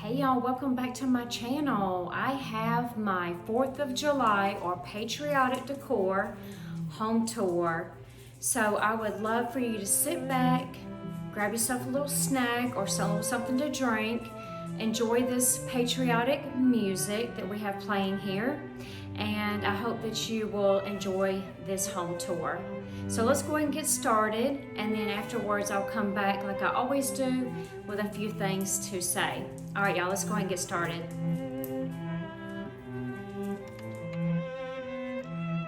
Hey y'all, welcome back to my channel. I have my 4th of July or Patriotic Decor home tour. So I would love for you to sit back, grab yourself a little snack or something to drink, enjoy this patriotic music that we have playing here, and I hope that you will enjoy this home tour. So let's go ahead and get started, and then afterwards I'll come back like I always do with a few things to say. All right, y'all, let's go ahead and get started.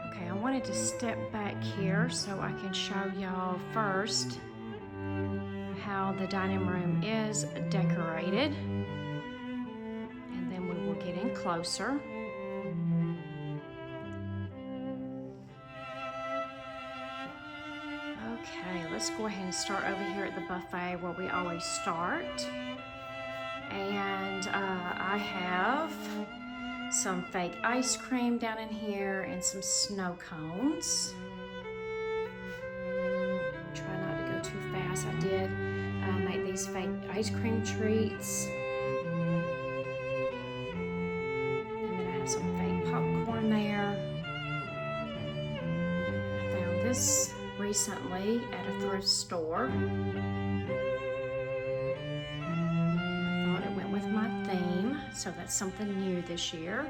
Okay, I wanted to step back here so I can show y'all first how the dining room is decorated, and then we will get in closer. Okay, let's go ahead and start over here at the buffet where we always start. And I have some fake ice cream down in here and some snow cones. I'll try not to go too fast. I did make these fake ice cream treats. And then I have some fake popcorn there. I found this recently at a thrift store. So that's something new this year.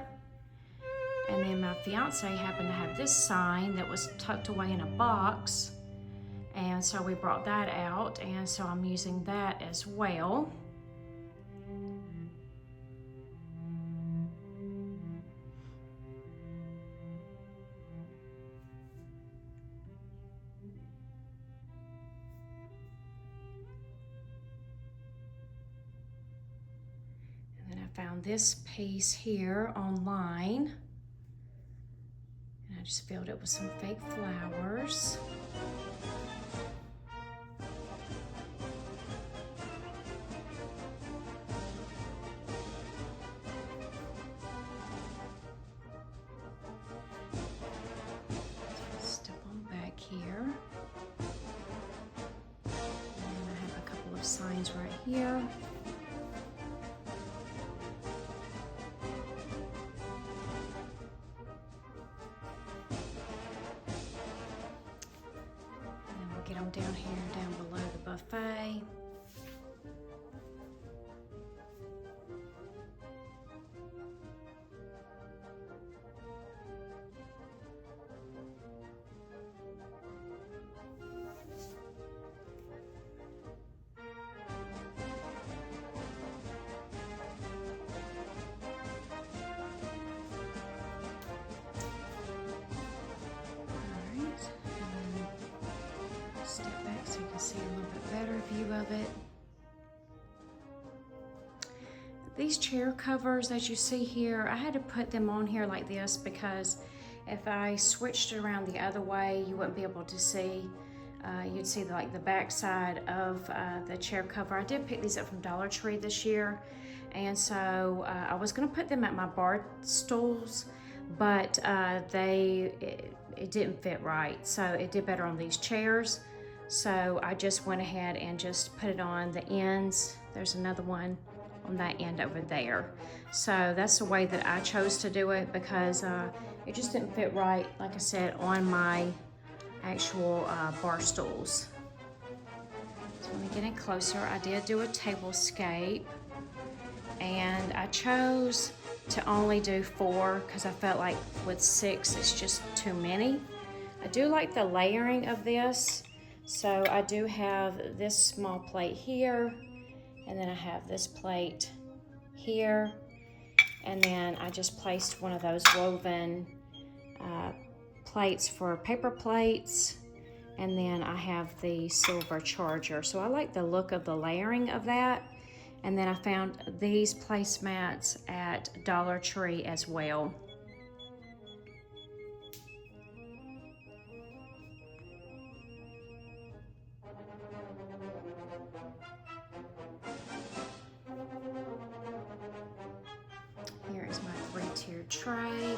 And then my fiance happened to have this sign that was tucked away in a box, and so we brought that out, and so I'm using that as well. Found this piece here online, and I just filled it with some fake flowers. Step on back here, and I have a couple of signs right here. Get them down here, down below the buffet. Step back so you can see a little bit better view of it. These chair covers, as you see here, I had to put them on here like this because if I switched it around the other way, you wouldn't be able to see. You'd see like the back side of the chair cover. I did pick these up from Dollar Tree this year, and so I was going to put them at my bar stools, but it didn't fit right, so it did better on these chairs. So I just went ahead and just put it on the ends. There's another one on that end over there. So that's the way that I chose to do it because it just didn't fit right, like I said, on my actual bar stools. So when we get in closer, I did do a tablescape, and I chose to only do 4 because I felt like with 6 it's just too many. I do like the layering of this. So I do have this small plate here, and then I have this plate here, and then I just placed one of those woven plates for paper plates, and then I have the silver charger. So I like the look of the layering of that, and then I found these placemats at Dollar Tree as well. Here is my 3-tiered tray.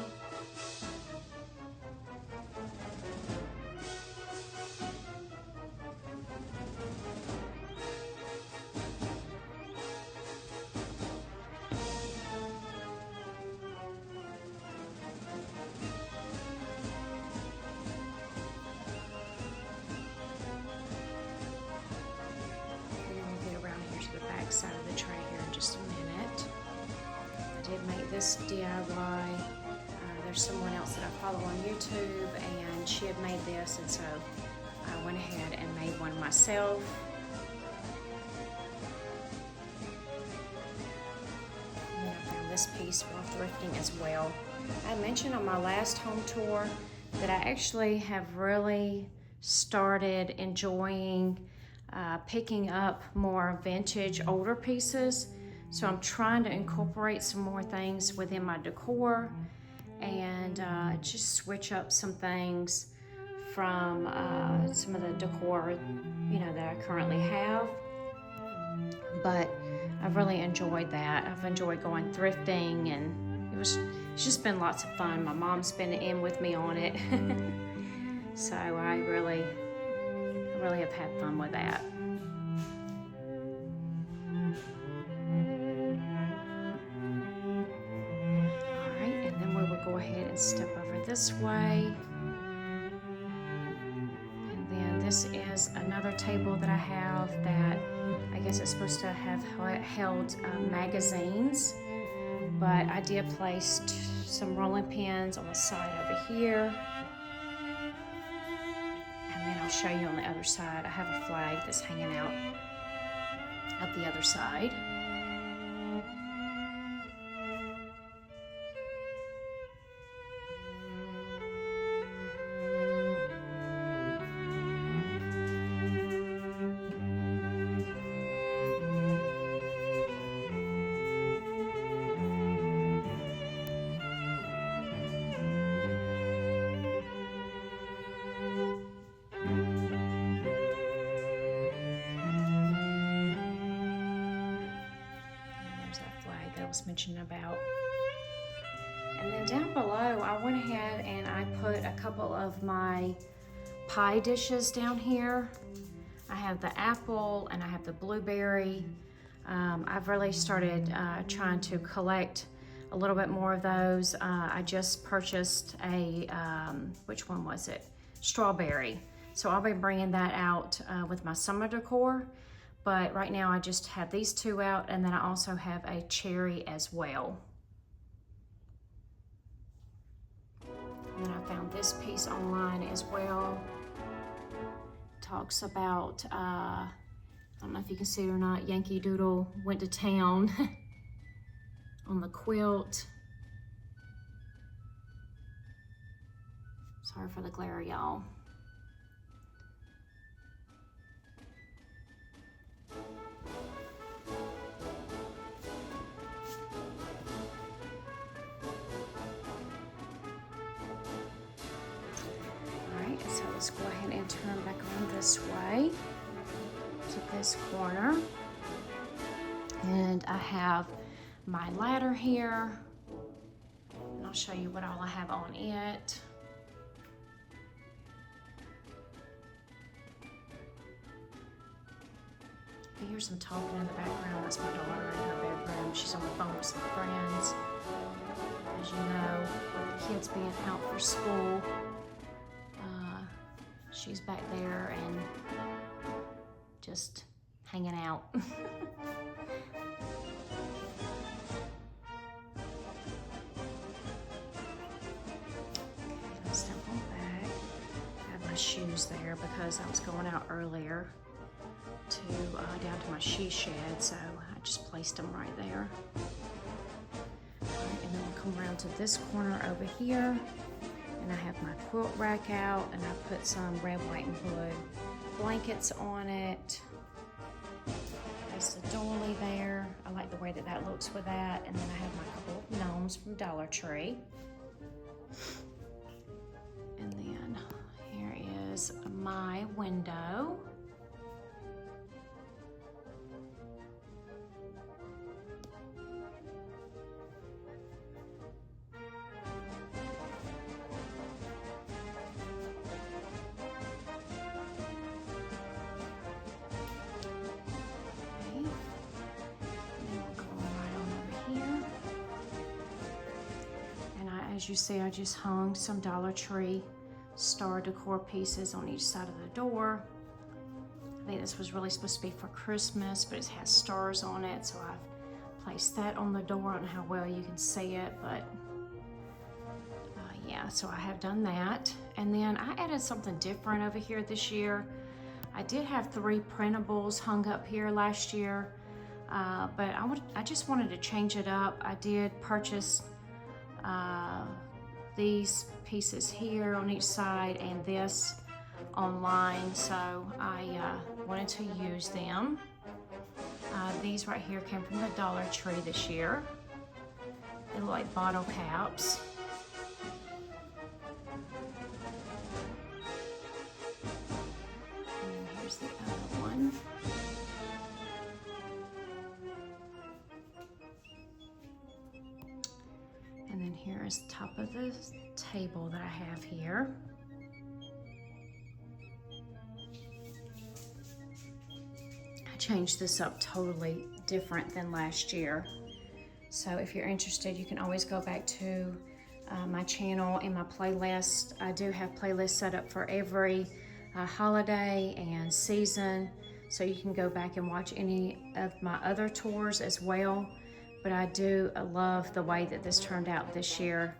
this DIY. There's someone else that I follow on YouTube, and she had made this, and so I went ahead and made one myself. And then I found this piece while thrifting as well. I mentioned on my last home tour that I actually have really started enjoying picking up more vintage older pieces. So I'm trying to incorporate some more things within my decor and just switch up some things from some of the decor, that I currently have. But I've really enjoyed that. I've enjoyed going thrifting, and it's just been lots of fun. My mom's been in with me on it. So I really have had fun with that. Go ahead and step over this way. And then this is another table that I have that I guess it's supposed to have held magazines, but I did place some rolling pins on the side over here. And then I'll show you on the other side. I have a flag that's hanging out at the other side. Was mentioned about. And then down below, I went ahead and I put a couple of my pie dishes down here. I have the apple and I have the blueberry. I've really started trying to collect a little bit more of those. I just purchased a, which one was it? Strawberry. So I'll be bringing that out with my summer decor. But right now I just have these two out, and then I also have a cherry as well. And then I found this piece online as well. It talks about, I don't know if you can see it or not, Yankee Doodle went to town on the quilt. Sorry for the glare, y'all. So let's go ahead and turn back on this way to this corner. And I have my ladder here, and I'll show you what all I have on it. You hear some talking in the background. That's my daughter in her bedroom. She's on the phone with some friends. As you know, with the kids being out for school, she's back there and just hanging out. Okay, let's step on back. I have my shoes there because I was going out earlier to down to my she shed, so I just placed them right there. All right, and then we'll come around to this corner over here. And I have my quilt rack out, and I put some red, white, and blue blankets on it. There's the doily there. I like the way that that looks with that. And then I have my couple of gnomes from Dollar Tree. And then here is my window. As you see, I just hung some Dollar Tree star decor pieces on each side of the door. I think this was really supposed to be for Christmas, but it has stars on it, so I've place that on the door. I don't know how well you can see it, but yeah, so I have done that. And then I added something different over here this year. I did have 3 printables hung up here last year, but I just wanted to change it up. I did purchase these pieces here on each side and this online, so I wanted to use them. These right here came from the Dollar Tree this year. They look like bottle caps. And here's the other one. And then here is the top of the table that I have here. Changed this up totally different than last year. So if you're interested, you can always go back to my channel and my playlist. I do have playlists set up for every holiday and season, so you can go back and watch any of my other tours as well. But I do love the way that this turned out this year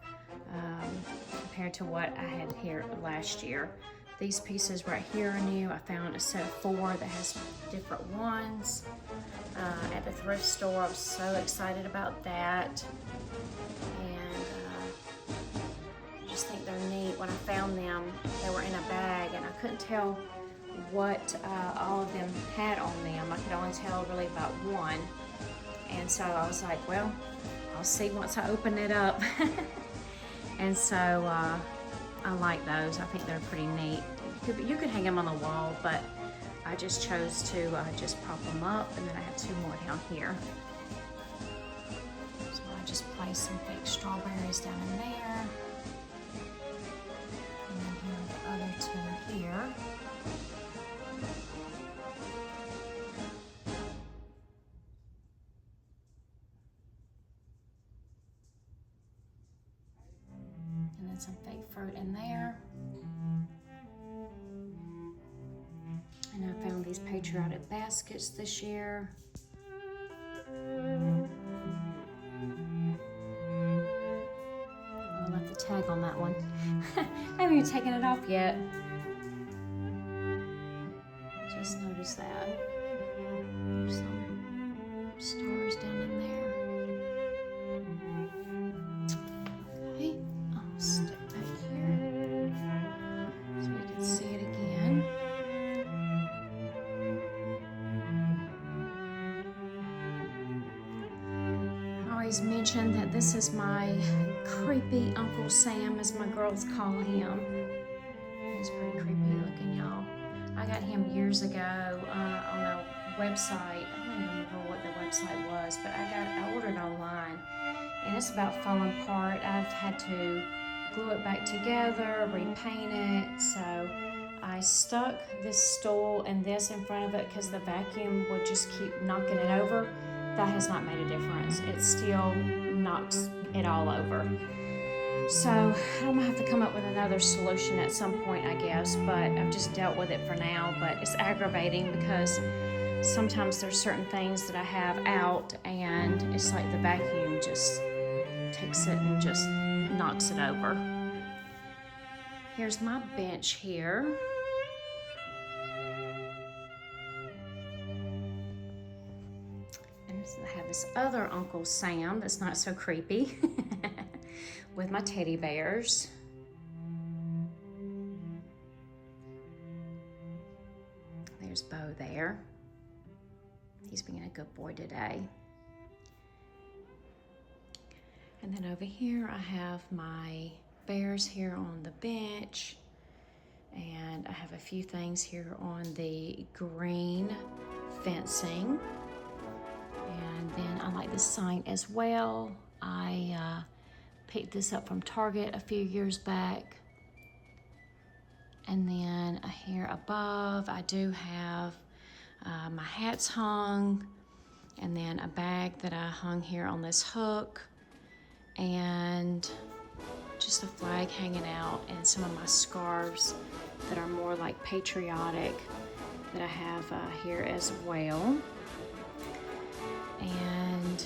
compared to what I had here last year. These pieces right here are new. I found a set of 4 that has different ones at the thrift store. I'm so excited about that. And I just think they're neat. When I found them, they were in a bag and I couldn't tell what all of them had on them. I could only tell really about one. And so I was like, well, I'll see once I open it up. And so I like those. I think they're pretty neat. You could hang them on the wall, but I just chose to just prop them up, and then I have 2 more down here. So I just placed some fake strawberries down in there. And then here are the other 2 here. And then some fake fruit in there. And I found these Patriotic baskets this year. I left the tag on that one. I haven't even taken it off yet. Just noticed that. There's some stars down in there. Okay, I'll stick back here so we can see it again. Mention that this is my creepy Uncle Sam, as my girls call him. He's pretty creepy looking, y'all. I got him years ago on a website. I don't even remember what the website was, but I ordered online, and it's about falling apart. I've had to glue it back together, repaint it. So I stuck this stool and this in front of it because the vacuum would just keep knocking it over. That has not made a difference. It still knocks it all over. So I'm gonna have to come up with another solution at some point, I guess, but I've just dealt with it for now. But it's aggravating because sometimes there's certain things that I have out and it's like the vacuum just takes it and just knocks it over. Here's my bench here. I have this other Uncle Sam that's not so creepy with my teddy bears. There's Bo there. He's being a good boy today. And then over here I have my bears here on the bench, and I have a few things here on the green fencing. And then I like this sign as well. I picked this up from Target a few years back. And then here above, I do have my hats hung, and then a bag that I hung here on this hook, and just a flag hanging out, and some of my scarves that are more like patriotic that I have here as well. And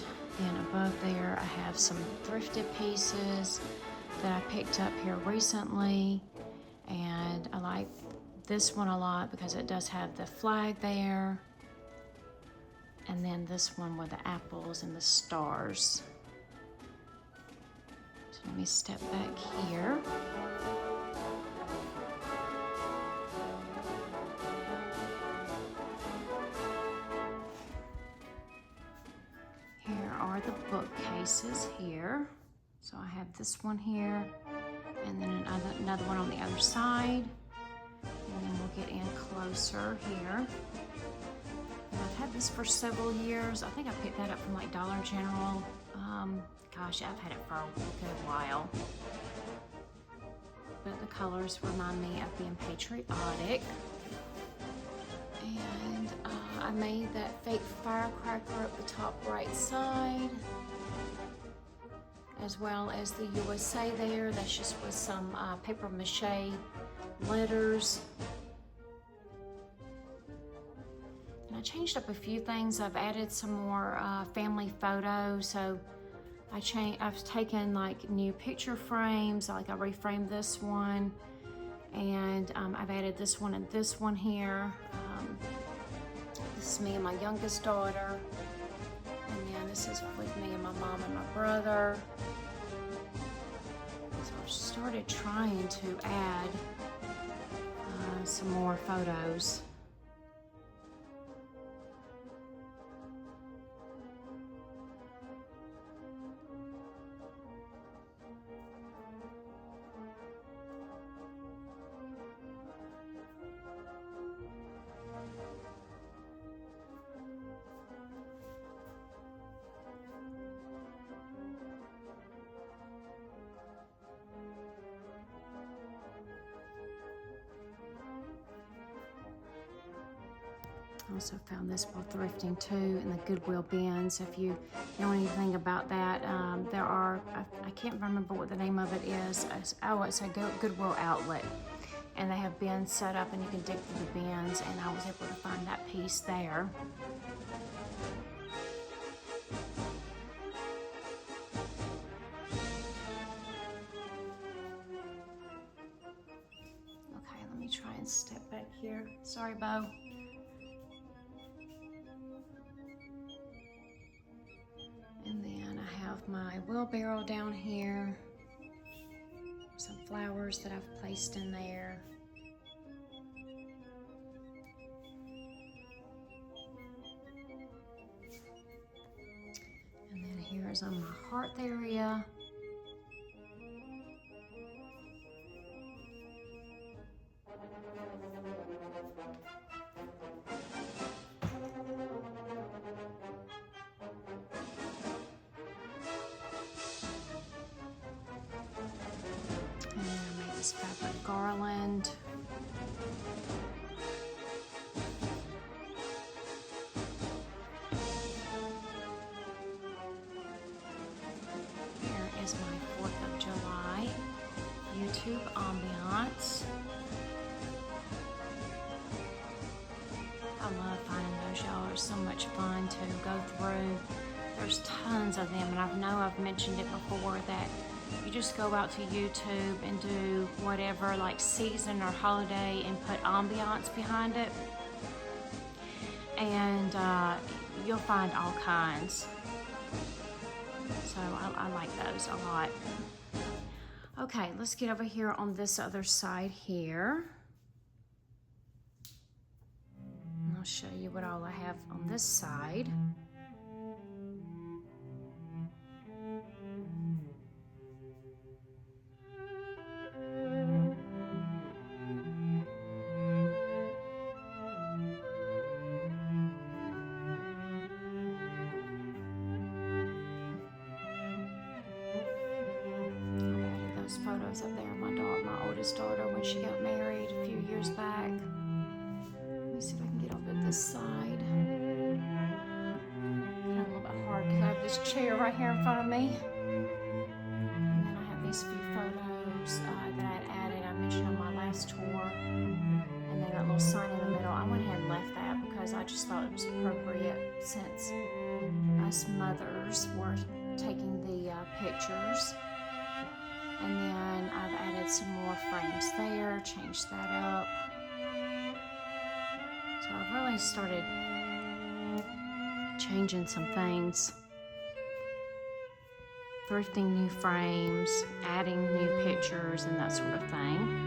above there, I have some thrifted pieces that I picked up here recently, and I like this one a lot because it does have the flag there, and then this one with the apples and the stars. So let me step back here. Here are the bookcases here. So I have this one here, and then another one on the other side. And then we'll get in closer here. And I've had this for several years. I think I picked that up from like Dollar General. Gosh, I've had it for a good while. But the colors remind me of being patriotic. And I made that fake firecracker up the top right side, as well as the USA there. That's just with some paper mache letters. And I changed up a few things. I've added some more family photos. So I've taken like new picture frames, like I reframed this one, and I've added this one and this one here. This is me and my youngest daughter, and then this is with me and my mom and my brother. So I started trying to add some more photos. I also found this while thrifting too in the Goodwill bins. If you know anything about that, there are, I can't remember what the name of it is. Oh, it's a Goodwill outlet. And they have bins set up and you can dig through the bins, and I was able to find that piece there. Okay, let me try and step back here. Sorry, Bo. And then I have my wheelbarrow down here. Some flowers that I've placed in there. And then here's on my hearth area. Fabric garland. Here is my 4th of July YouTube ambiance. I love finding those, y'all. They're so much fun to go through. There's tons of them, and I know I've mentioned it before that you just go out to YouTube and do whatever, like season or holiday, and put ambiance behind it, and you'll find all kinds. So I like those a lot. Okay, let's get over here on this other side here. And I'll show you what all I have on this side. Photos up there of my oldest daughter when she got married a few years back. Let me see if I can get over this side. Kind of a little bit hard because I have this chair right here in front of me. And then I have these few photos that I had added. I mentioned on my last tour. And then that little sign in the middle. I went ahead and left that because I just thought it was appropriate since us mothers were taking the pictures. And then I've added some more frames there, changed that up. So I've really started changing some things. Thrifting new frames, adding new pictures, and that sort of thing.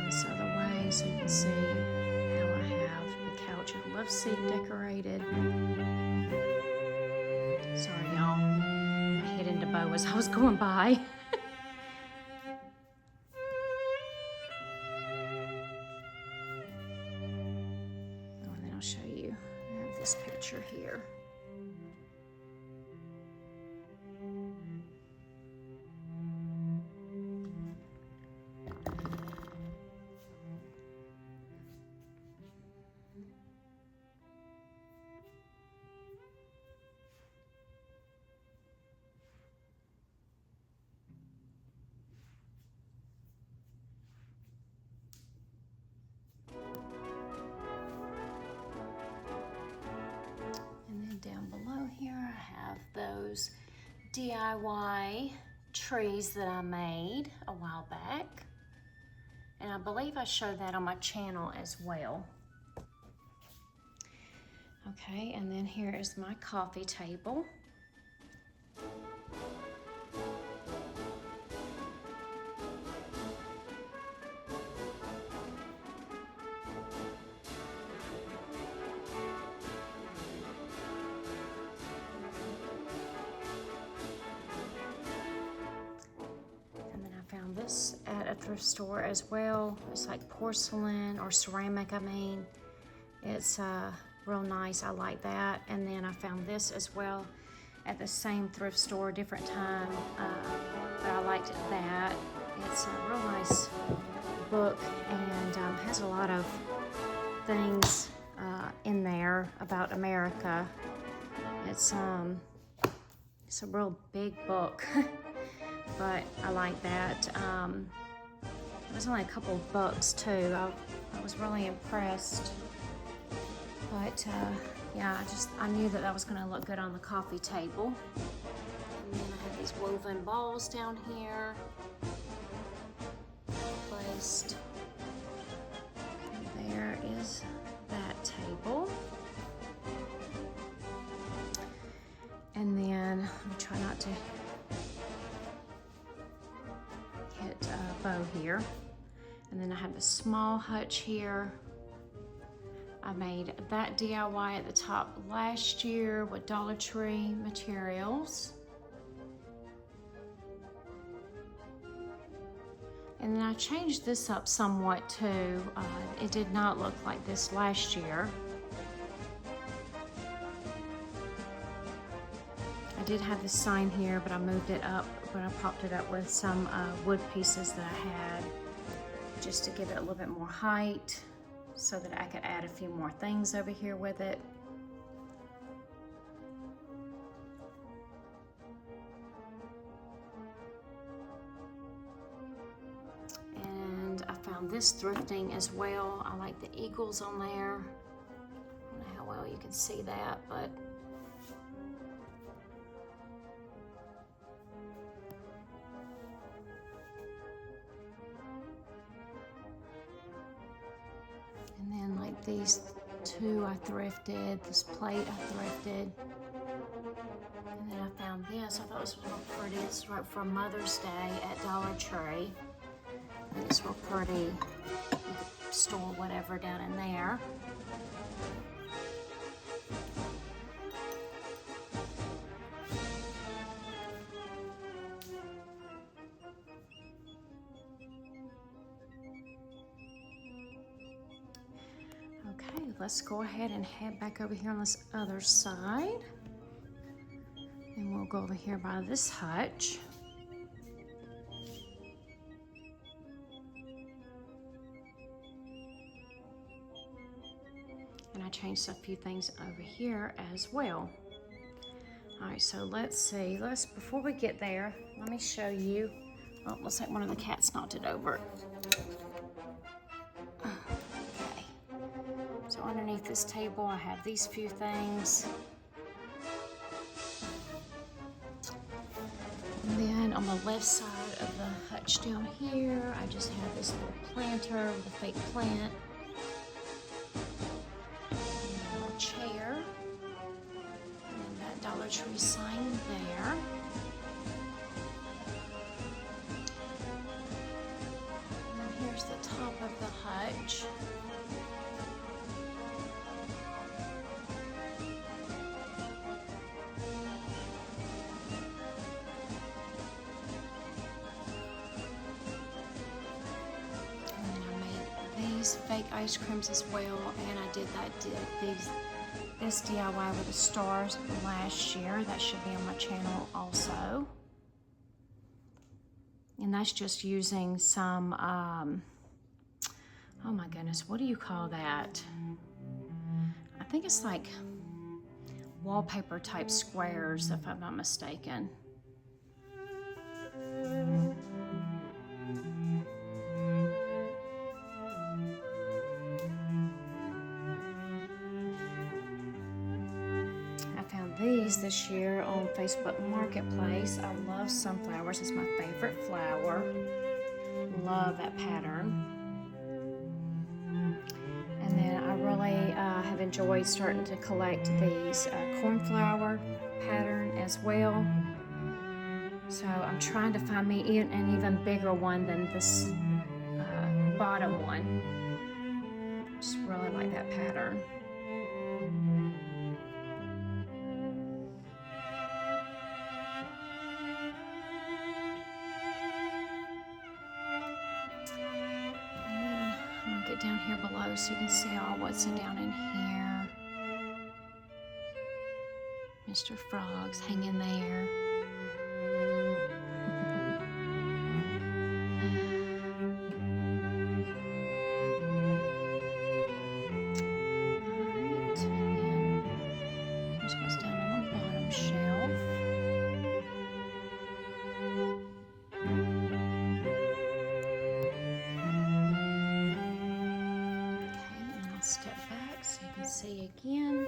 This other way so you can see how I have the couch and love seat decorated. Sorry y'all, I hit into bow as I was going by. Oh, and then I'll show you, I have this picture here. Down below here I have those DIY trees that I made a while back, and I believe I showed that on my channel as well. Okay, and then here is my coffee table. This at a thrift store as well. It's like porcelain or ceramic, I mean. It's real nice, I like that. And then I found this as well at the same thrift store, different time, but I liked that. It's a real nice book and has a lot of things in there about America. It's a real big book. But I like that. It was only a couple of bucks too. I was really impressed. But yeah, I knew that was gonna look good on the coffee table. And then I have these woven balls down here placed. And there is that table. And then let me try not to hit a bow here. And then I have the small hutch here. I made that DIY at the top last year with Dollar Tree materials. And then I changed this up somewhat too. It did not look like this last year. I did have this sign here, but I moved it up, but I propped it up with some wood pieces that I had just to give it a little bit more height so that I could add a few more things over here with it. And I found this thrifting as well. I like the eagles on there. I don't know how well you can see that, but and then like these two I thrifted, this plate I thrifted. And then I found this, I thought this was real pretty. It's right for Mother's Day at Dollar Tree. I think it's real pretty. You could store whatever down in there. Okay, let's go ahead and head back over here on this other side. And we'll go over here by this hutch. And I changed a few things over here as well. All right, so let's see. Before we get there, let me show you. Oh, looks like one of the cats knocked it over. underneath this table, I have these few things. And then on the left side of the hutch down here, I just have this little planter with a fake plant. And a little chair. And that Dollar Tree sign there. And here's the top of the hutch. Fake ice creams as well, and I did this DIY with the stars last year. That should be on my channel also. And that's just using some oh my goodness, what do you call that? I think it's like wallpaper type squares, if I'm not mistaken. These this year on Facebook Marketplace. I love sunflowers. It's my favorite flower. Love that pattern. And then I really have enjoyed starting to collect these cornflower pattern as well. So I'm trying to find me an even bigger one than this bottom one. Just really like that pattern. Down here below so you can see all what's down in here. Mr. Frog's hanging there. Alright, and then here's what's down on the bottom shelf. Step back so you can see again.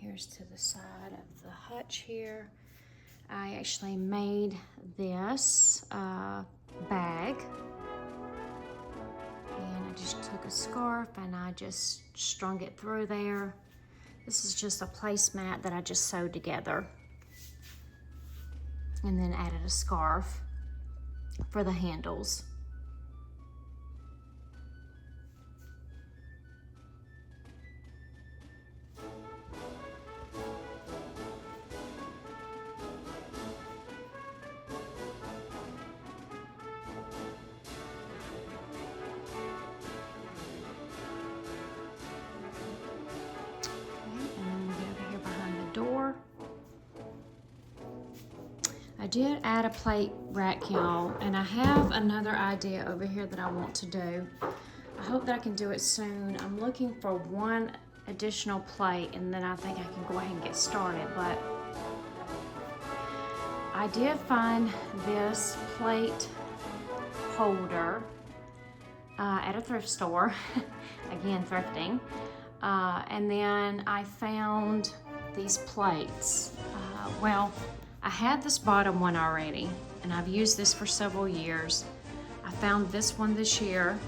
Here's to the side of the hutch here. I actually made this bag. And I just took a scarf and I just strung it through there. This is just a placemat that I just sewed together. And then added a scarf for the handles. I did add a plate rack, y'all, and I have another idea over here that I want to do. I hope that I can do it soon. I'm looking for one additional plate and then I think I can go ahead and get started, but I did find this plate holder at a thrift store, again thrifting, and then I found these plates. Well, I had this bottom one already, and I've used this for several years. I found this one this year,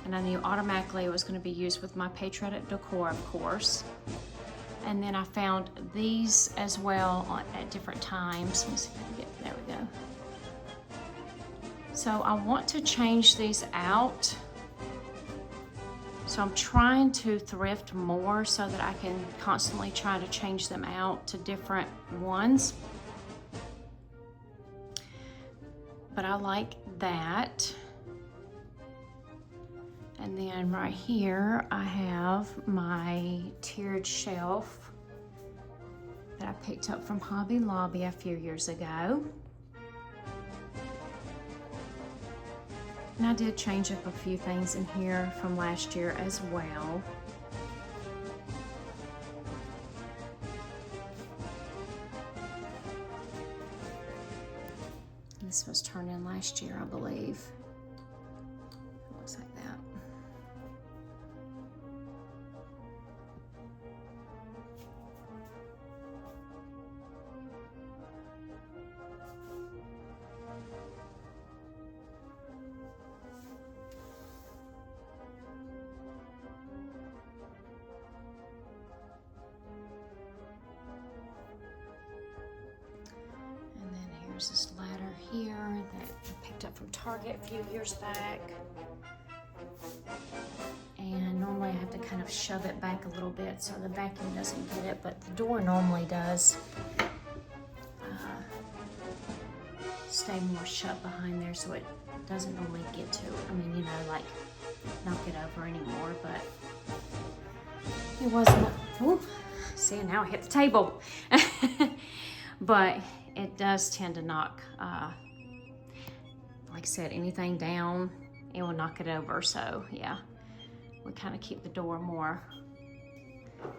and I knew automatically it was going to be used with my Patriotic Decor, of course. And then I found these as well at different times. Let me see if I can get, there we go. So I want to change these out. So I'm trying to thrift more so that I can constantly try to change them out to different ones. But I like that. And then right here I have my tiered shelf that I picked up from Hobby Lobby a few years ago. And I did change up a few things in here from last year as well. This was turned in last year, I believe. It looks like that. There's this ladder here that I picked up from Target a few years back. And normally I have to kind of shove it back a little bit so the vacuum doesn't get it, but the door normally does stay more shut behind there, so it doesn't normally get to it. I mean, you know, like knock it over anymore, but it wasn't. Ooh, see, now I hit the table. But it does tend to knock, like I said, anything down, it will knock it over. So yeah, we kind of keep the door more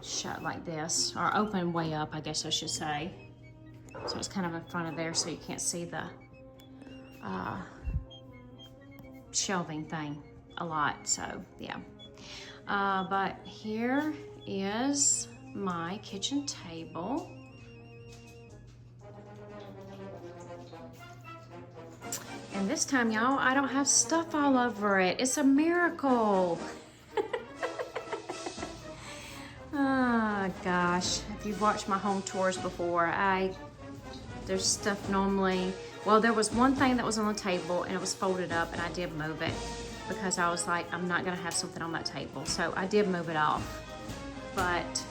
shut like this, or open way up, I guess I should say. So it's kind of in front of there so you can't see the shelving thing a lot, so yeah. But here is my kitchen table. And this time, y'all, I don't have stuff all over it. It's a miracle. Oh, gosh. If you've watched my home tours before, there's stuff normally, well, there was one thing that was on the table and it was folded up, and I did move it because I was like, I'm not gonna have something on that table. So I did move it off. But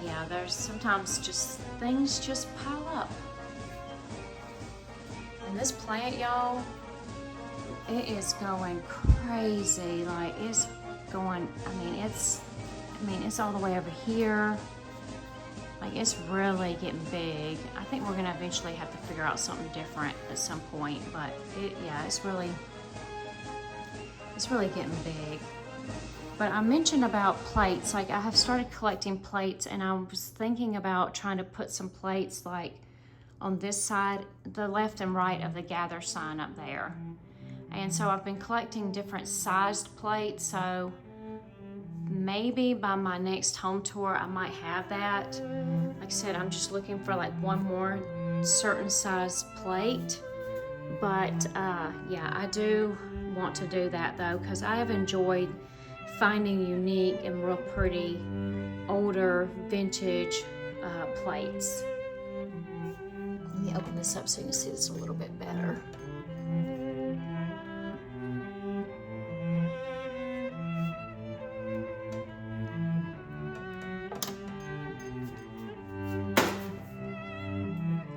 yeah, there's sometimes just things just pile up. And this plant, y'all, it is going crazy. Like, it's going, I mean, it's all the way over here. Like, it's really getting big. I think we're gonna eventually have to figure out something different at some point, but yeah, it's really getting big. But I mentioned about plates. Like, I have started collecting plates, and I was thinking about trying to put some plates like on this side, the left and right of the gather sign up there. And so I've been collecting different sized plates, so maybe by my next home tour I might have that. Like I said, I'm just looking for like one more certain size plate. But yeah, I do want to do that though, because I have enjoyed finding unique and real pretty older vintage plates. Let me open this up so you can see this a little bit better.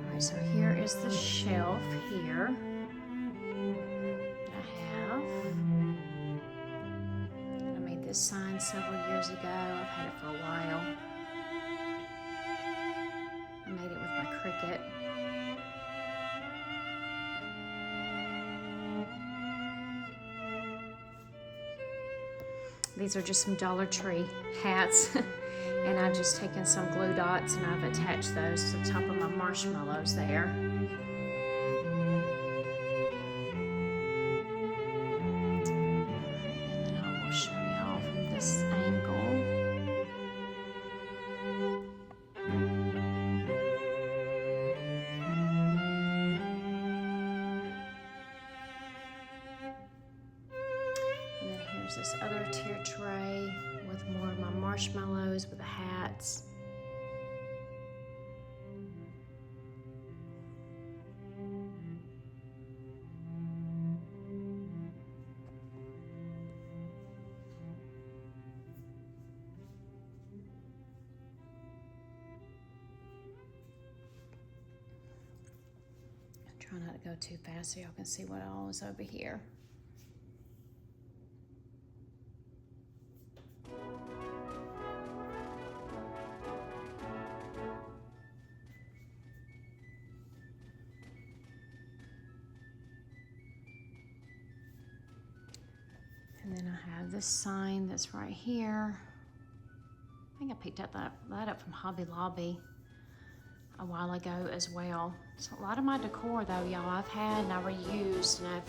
Alright, so here is the shelf here that I have. I made this sign several years ago. I've had it for a while. I made it with my Cricut. These are just some Dollar Tree hats. And I've just taken some glue dots and I've attached those to the top of my marshmallows there. And then I will show y'all from this angle. And then here's this other tier tray with more of my marshmallows with the hats. Try not to go too fast so y'all can see what all is over here. And then I have this sign that's right here. I think I picked up that up from Hobby Lobby a while ago as well. So a lot of my decor though, y'all, I've had and I reused, and I've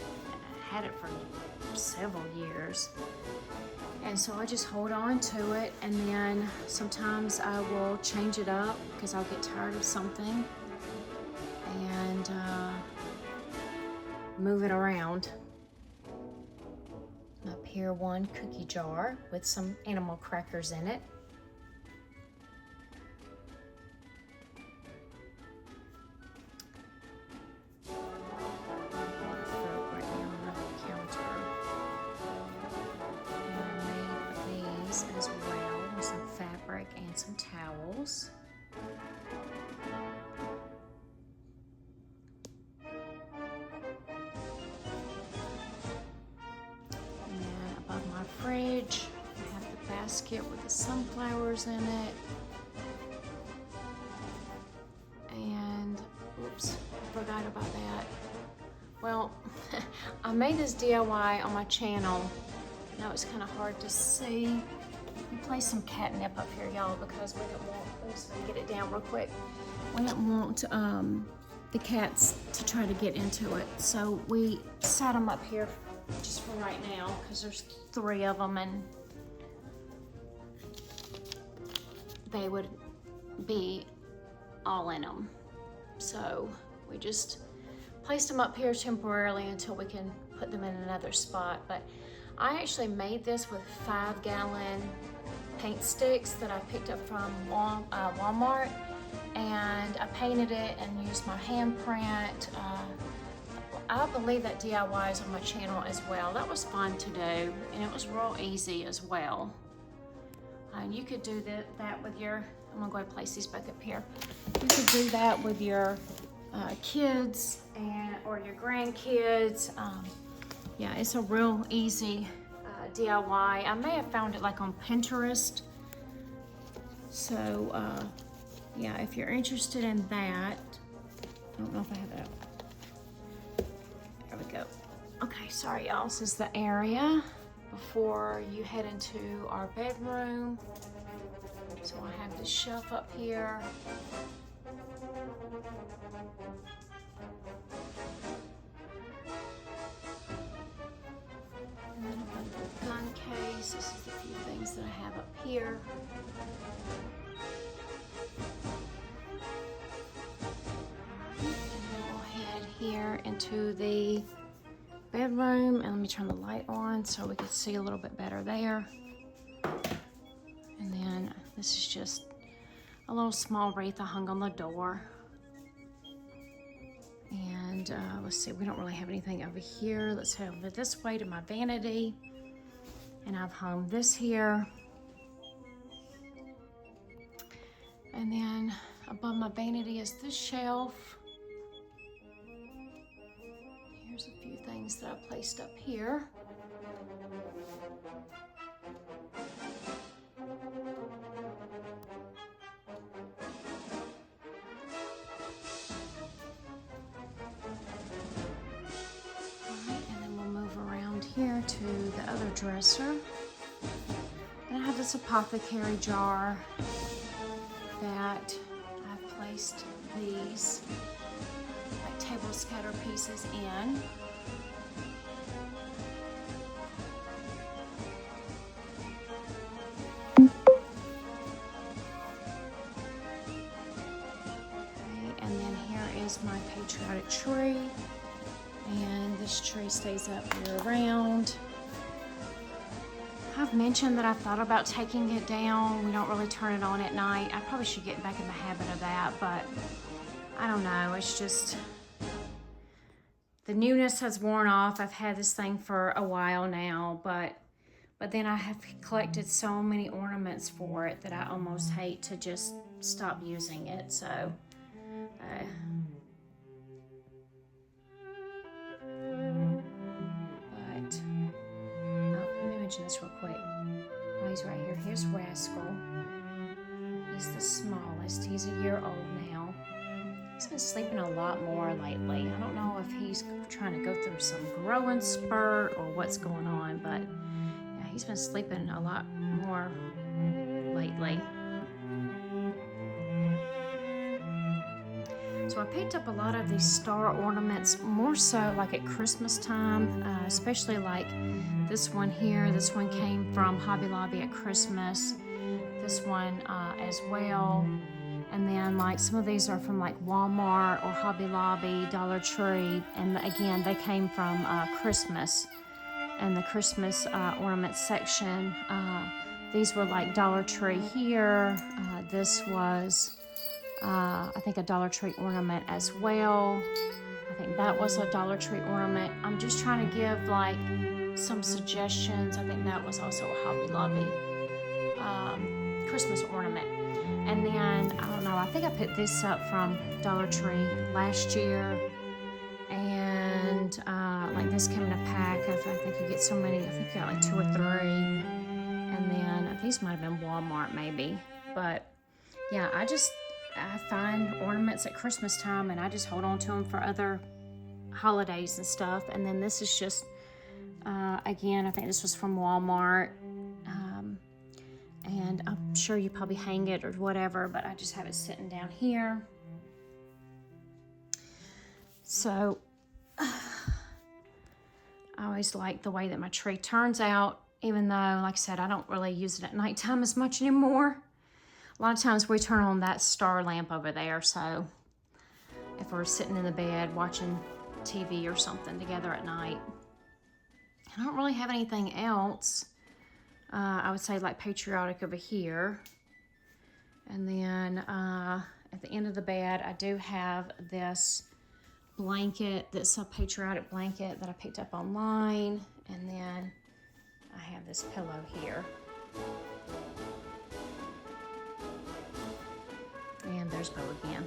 had it for several years. And so I just hold on to it, and then sometimes I will change it up because I'll get tired of something and move it around. Up here, one cookie jar with some animal crackers in it. As well, with some fabric and some towels. And then above my fridge, I have the basket with the sunflowers in it. And, oops, forgot about that. Well, I made this DIY on my channel. I know it's kind of hard to see. We play some catnip up here, y'all, because we don't want, I'm just gonna get it down real quick. We don't want the cats to try to get into it. So we sat them up here just for right now, because there's 3 of them and they would be all in them. So we just placed them up here temporarily until we can put them in another spot. But I actually made this with 5-gallon paint sticks that I picked up from Walmart, and I painted it and used my handprint. I believe that DIY is on my channel as well. That was fun to do, and it was real easy as well. And you could do that with your, I'm gonna go ahead and place these back up here. You could do that with your kids or your grandkids. Yeah, it's a real easy DIY. I may have found it like on Pinterest. So yeah, if you're interested in that, I don't know if I have it up. There we go. Okay, sorry y'all, this is the area before you head into our bedroom. So I have this shelf up here. And then a bundle gun case. This is a few things that I have up here. And then we'll head here into the bedroom, and let me turn the light on so we can see a little bit better there. And then this is just a little small wreath I hung on the door. And let's see, we don't really have anything over here. Let's head over this way to my vanity. And I've hung this here. And then above my vanity is this shelf. Here's a few things that I placed up here. Here to the other dresser. And I have this apothecary jar that I've placed these like table scatter pieces in. Okay, and then here is my Patriotic tree. And this tree stays up year round. I've mentioned that I've thought about taking it down. We don't really turn it on at night. I probably should get back in the habit of that, but I don't know. It's just, the newness has worn off. I've had this thing for a while now, but then I have collected so many ornaments for it that I almost hate to just stop using it. So, this real quick. Oh, he's right here. Here's Rascal. He's the smallest. He's a year old now. He's been sleeping a lot more lately. I don't know if he's trying to go through some growing spurt or what's going on, but he's been sleeping a lot more lately. So I picked up a lot of these star ornaments, more so like at Christmas time, especially like this one here. This one came from Hobby Lobby at Christmas. This one as well. And then like some of these are from like Walmart or Hobby Lobby, Dollar Tree. And again, they came from Christmas and the Christmas ornament section. These were like Dollar Tree here. This was I think a Dollar Tree ornament as well. I think that was a Dollar Tree ornament. I'm just trying to give like some suggestions. I think that was also a Hobby Lobby Christmas ornament. And then, I don't know, I think I picked this up from Dollar Tree last year. And like this came in a pack of, I think you get so many, I think you got like 2 or 3. And then these might have been Walmart maybe. But yeah, I find ornaments at Christmas time and I just hold on to them for other holidays and stuff. And then this is just, again, I think this was from Walmart. And I'm sure you probably hang it or whatever, but I just have it sitting down here. So I always like the way that my tree turns out, even though, like I said, I don't really use it at nighttime as much anymore. A lot of times we turn on that star lamp over there, so if we're sitting in the bed watching TV or something together at night. I don't really have anything else. I would say like Patriotic over here. And then at the end of the bed, I do have this blanket that's a Patriotic blanket that I picked up online. And then I have this pillow here. And there's Bo again.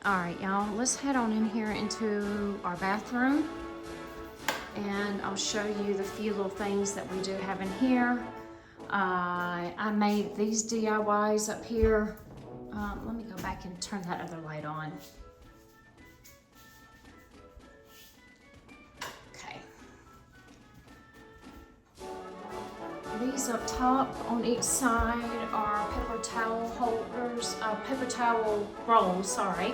All right, y'all, let's head on in here into our bathroom. And I'll show you the few little things that we do have in here. I made these DIYs up here. Let me go back and turn that other light on. Okay. These up top on each side are paper towel holders, paper towel rolls, sorry.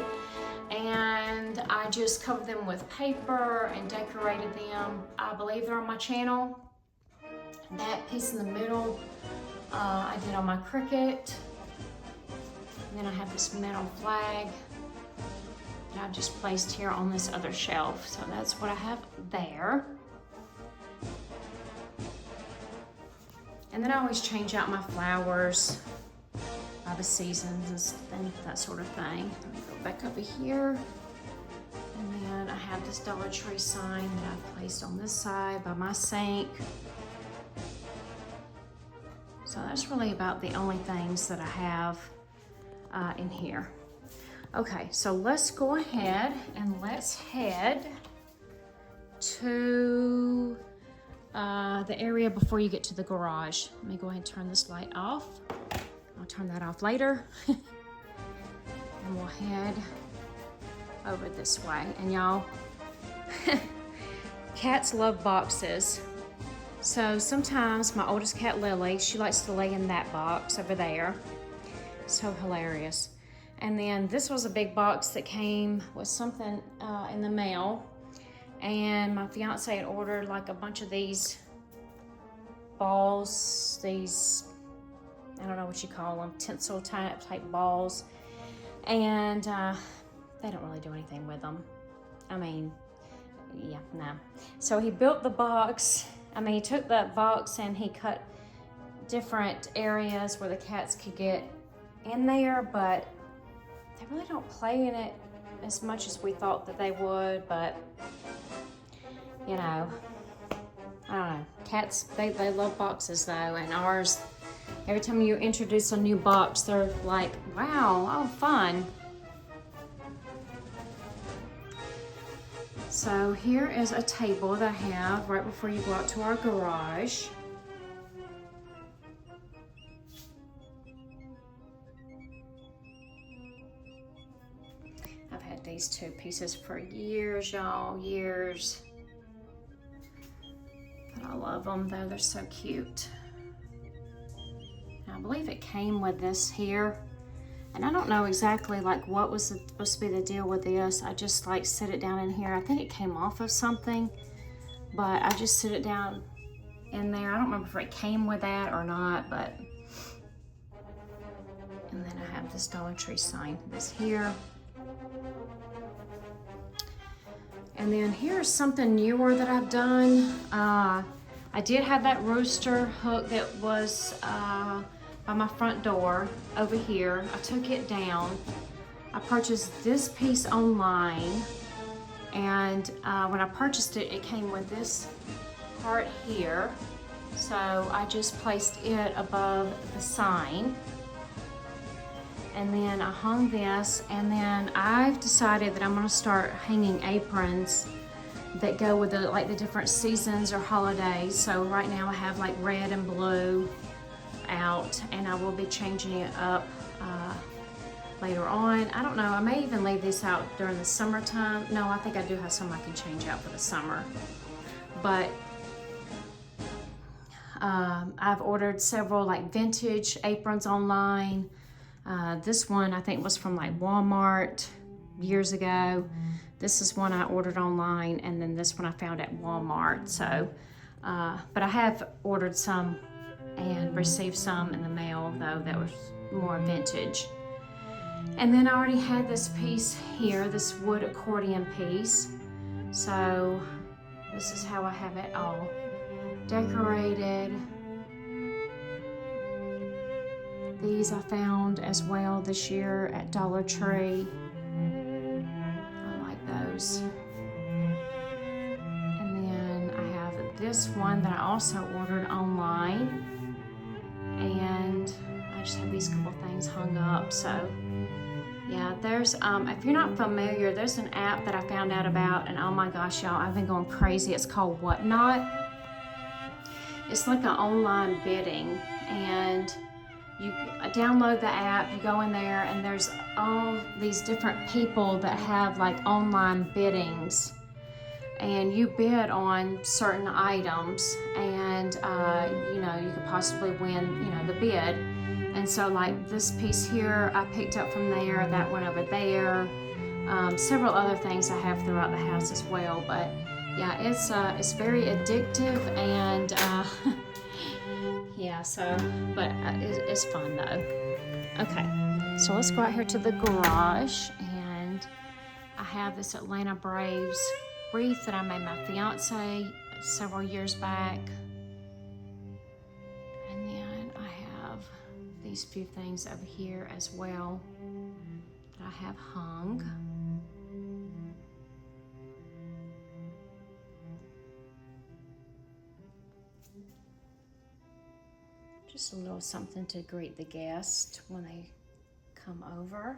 And I just covered them with paper and decorated them. I believe they're on my channel. That piece in the middle, I did on my Cricut. And then I have this metal flag that I've just placed here on this other shelf. So that's what I have there. And then I always change out my flowers by the seasons and that sort of thing. Let me go back over here. And then I have this Dollar Tree sign that I've placed on this side by my sink. So that's really about the only things that I have in here. Okay, so let's go ahead and let's head to the area before you get to the garage. Let me go ahead and turn this light off. I'll turn that off later. And we'll head over this way. And y'all, cats love boxes. So sometimes my oldest cat, Lily, she likes to lay in that box over there. So hilarious. And then this was a big box that came with something in the mail. And my fiance had ordered like a bunch of these balls, these, I don't know what you call them, tinsel type balls. And they don't really do anything with them. I mean, yeah, no. So he built the box. I mean, he took that box and he cut different areas where the cats could get in there, but they really don't play in it as much as we thought that they would. But you know, I don't know. Cats, they love boxes though, and ours, every time you introduce a new box, they're like, wow, oh, fun. So here is a table that I have right before you go out to our garage. I've had these two pieces for years, y'all, years. But I love them though, they're so cute. I believe it came with this here. And I don't know exactly like what was supposed to be the deal with this. I just like set it down in here. I think it came off of something, but I just set it down in there. I don't remember if it came with that or not, but. And then I have this Dollar Tree sign that's here. And then here's something newer that I've done. I did have that rooster hook that was by my front door over here. I took it down. I purchased this piece online, and when I purchased it, it came with this part here. So I just placed it above the sign, and then I hung this, and then I've decided that I'm gonna start hanging aprons that go with the different seasons or holidays. So right now I have like red and blue out, and I will be changing it up later on. I don't know, I may even leave this out during the summertime. No, I think I do have some I can change out for the summer. But I've ordered several like vintage aprons online. This one I think was from like Walmart years ago. This is one I ordered online, and then this one I found at Walmart. So, but I have ordered some and received some in the mail though that was more vintage. And then I already had this piece here, this wood accordion piece. So this is how I have it all decorated. These I found as well this year at Dollar Tree. I like those. And then I have this one that I also ordered online. And I just have these couple things hung up. So yeah, there's, if you're not familiar, there's an app that I found out about, and oh my gosh, y'all, I've been going crazy. It's called Whatnot. It's like an online bidding, and you download the app, you go in there, and there's all these different people that have like online biddings, and you bid on certain items, and you know, you could possibly win, you know, the bid. And so like this piece here I picked up from there, that one over there, several other things I have throughout the house as well. But yeah, it's very addictive, and yeah, so, but it's fun though. Okay, so let's go out here to the garage, and I have this Atlanta Braves wreath that I made my fiance several years back. And then I have these few things over here as well that I have hung. Just a little something to greet the guests when they come over.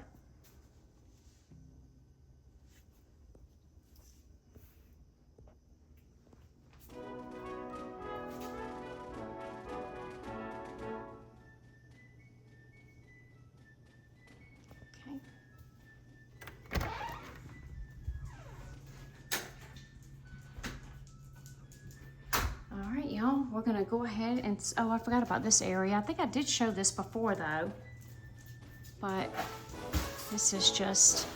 We're gonna go ahead and, oh, I forgot about this area. I think I did show this before though, but this is just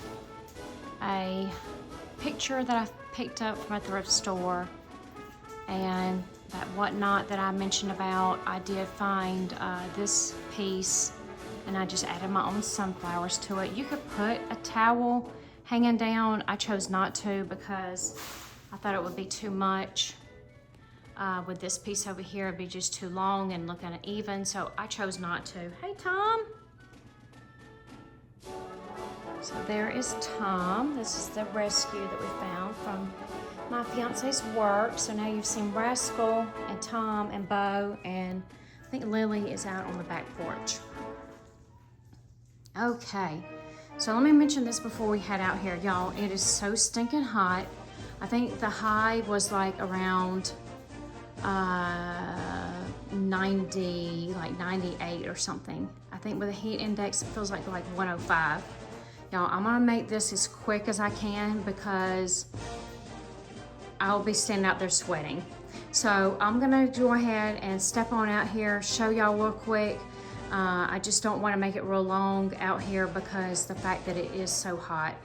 a picture that I picked up from a thrift store, and that Whatnot that I mentioned about, I did find this piece, and I just added my own sunflowers to it. You could put a towel hanging down. I chose not to because I thought it would be too much. With this piece over here, it'd be just too long and look uneven, so I chose not to. Hey, Tom. So there is Tom. This is the rescue that we found from my fiance's work. So now you've seen Rascal and Tom and Bo, and I think Lily is out on the back porch. Okay, so let me mention this before we head out here. Y'all, it is so stinking hot. I think the high was like around 90, like 98 or something. I think with a heat index it feels like 105. Y'all, I'm gonna make this as quick as I can because I'll be standing out there sweating. So I'm gonna go ahead and step on out here, show y'all real quick. I just don't want to make it real long out here because the fact that it is so hot.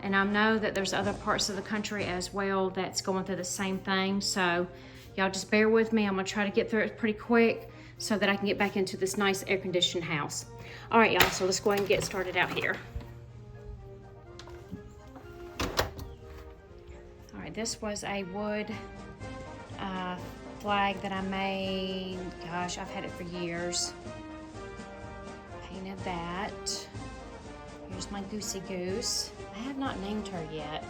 And I know that there's other parts of the country as well that's going through the same thing. So y'all just bear with me. I'm gonna try to get through it pretty quick so that I can get back into this nice air-conditioned house. All right, y'all, so let's go ahead and get started out here. All right, this was a wood flag that I made. Gosh, I've had it for years. Painted that. Here's my goosey goose. I have not named her yet,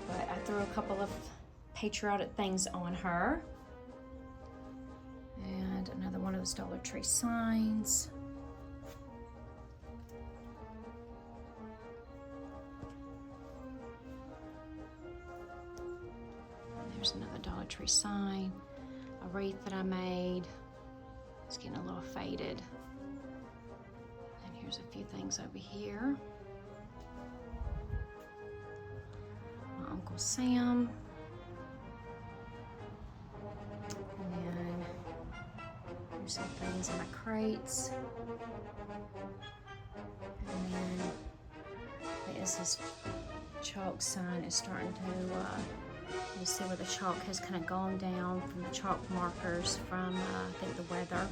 but I threw a couple of patriotic things on her. And another one of those Dollar Tree signs. And there's another Dollar Tree sign. A wreath that I made. It's getting a little faded. There's a few things over here. My Uncle Sam. And then there's some things in my crates. And then this chalk sign is starting to, you see where the chalk has kind of gone down from the chalk markers from, I think, the weather.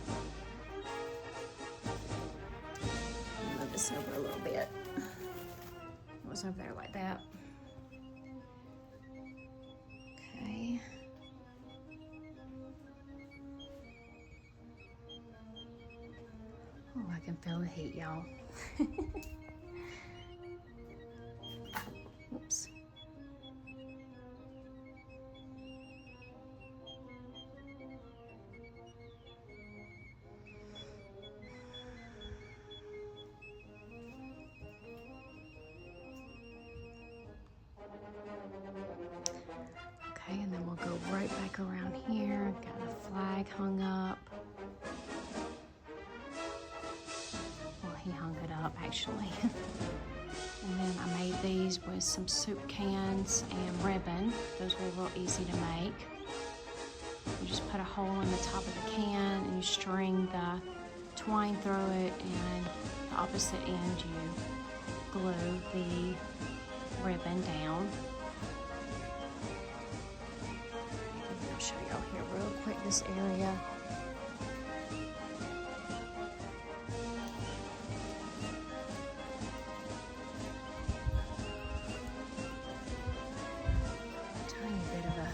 This over a little bit. It was over there like that. Okay. Oh, I can feel the heat, y'all. Oops. Okay, and then we'll go right back around here. Got the flag hung up. Well, he hung it up actually. And then I made these with some soup cans and ribbon. Those were real easy to make. You just put a hole in the top of the can and you string the twine through it, and the opposite end you glue the ribbon down. I'll show y'all here real quick this area. Tiny bit of a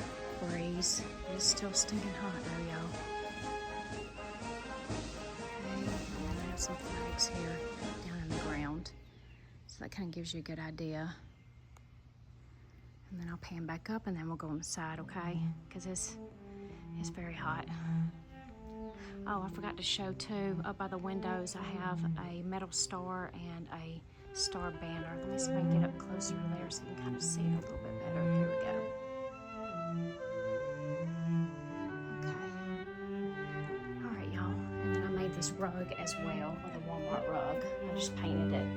breeze. It's still stinking hot though, y'all. Okay, and then I have some flags here down in the ground. So that kind of gives you a good idea. And then I'll pan back up and then we'll go on the side, okay? Because it's very hot. Oh, I forgot to show too, up by the windows I have a metal star and a star banner. Let me see if I can get up closer to there so you can kind of see it a little bit better. Here we go. Okay. All right, y'all. And then I made this rug as well with a Walmart rug. I just painted it.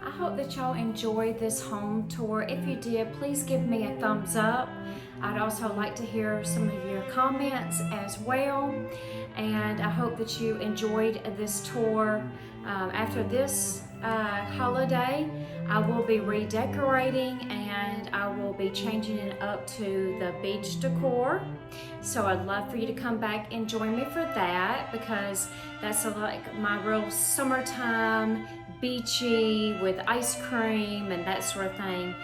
I hope that y'all enjoyed this home tour. If you did, please give me a thumbs up. I'd also like to hear some of your comments as well. And I hope that you enjoyed this tour. After this holiday, I will be redecorating and I will be changing it up to the beach decor. So I'd love for you to come back and join me for that, because that's like my real summertime, beachy with ice cream and that sort of thing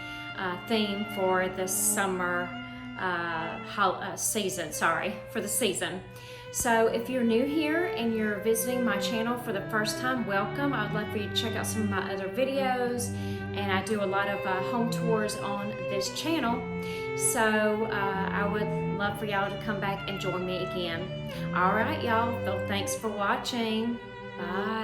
theme for the summer season, for the season. So if you're new here and you're visiting my channel for the first time, welcome. I would love for you to check out some of my other videos, and I do a lot of home tours on this channel. So I would love for y'all to come back and join me again. All right, y'all. So thanks for watching. Bye.